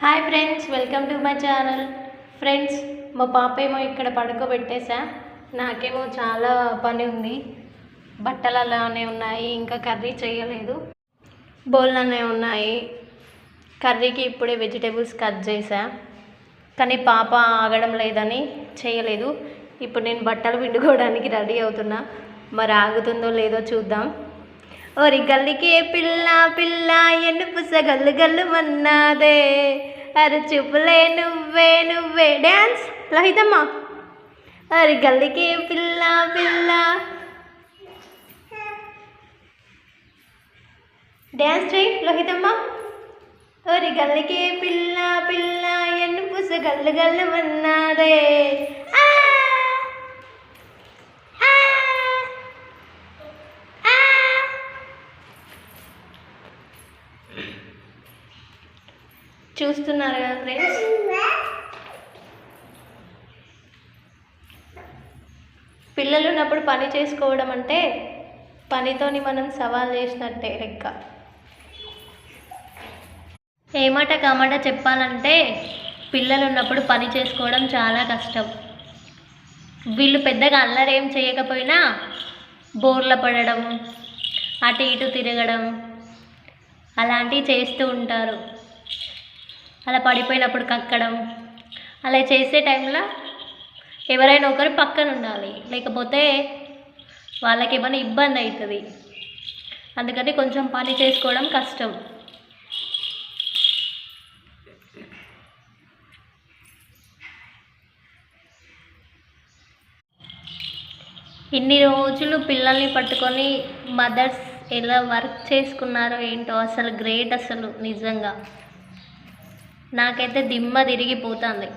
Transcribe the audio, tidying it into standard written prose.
Hi friends, welcome to my channel. Friends, మా పాప ఏమో ఇక్కడ పడుకోబెట్టేసా. నాకేమో చాలా పని ఉంది. బట్టలు అలానే ఉన్నాయి, ఇంకా కర్రీ చేయలేదు. బోల్లోనే ఉన్నాయి. కర్రీకి ఇప్పుడే వెజిటేబుల్స్ కట్ చేసా, కానీ పాప ఆగడం లేదని చేయలేదు. ఇప్పుడు నేను బట్టలు పిండుకోవడానికి రెడీ అవుతున్నా. మరి ఆగుతుందో లేదో చూద్దాం. ఓరి గల్లికి పిల్ల పిల్ల ఎన్ను పుస గల్లు గల్లు మన్నాదే, అరే చూపులే నువ్వే నువ్వే. డ్యాన్స్ లోహితమ్మ. అరే గల్లికి పిల్ల పిల్ల డ్యాన్స్ చేయి లోహితమ్మ. ఓరి గల్లికి పిల్ల పిల్ల ఎన్ను పుస గల్లు గల్లు మన్నాదే. చూస్తున్నారు కదా ఫ్రెండ్స్, పిల్లలు ఉన్నప్పుడు పని చేసుకోవడం అంటే పనితోని మనం సవాల్ చేసినట్టే లెక్క. ఏమాట కామాట చెప్పాలంటే పిల్లలు ఉన్నప్పుడు పని చేసుకోవడం చాలా కష్టం. వీళ్ళు పెద్దగా అల్లరేం చేయకపోయినా బోర్ల పడడం, అటు ఇటు తిరగడం అలాంటివి చేస్తూ ఉంటారు. అలా పడిపోయినప్పుడు కక్కడం, అలా చేసే టైంలో ఎవరైనా ఒకరు పక్కన ఉండాలి, లేకపోతే వాళ్ళకి ఏమైనా ఇబ్బంది అవుతుంది. అందుకని కొంచెం పని చేసుకోవడం కష్టం. ఇన్ని రోజులు పిల్లల్ని పట్టుకొని మదర్స్ ఎలా వర్క్ చేసుకున్నారో ఏంటో, అసలు గ్రేట్. అసలు నిజంగా నాకైతే దిమ్మ తిరిగిపోతుంది.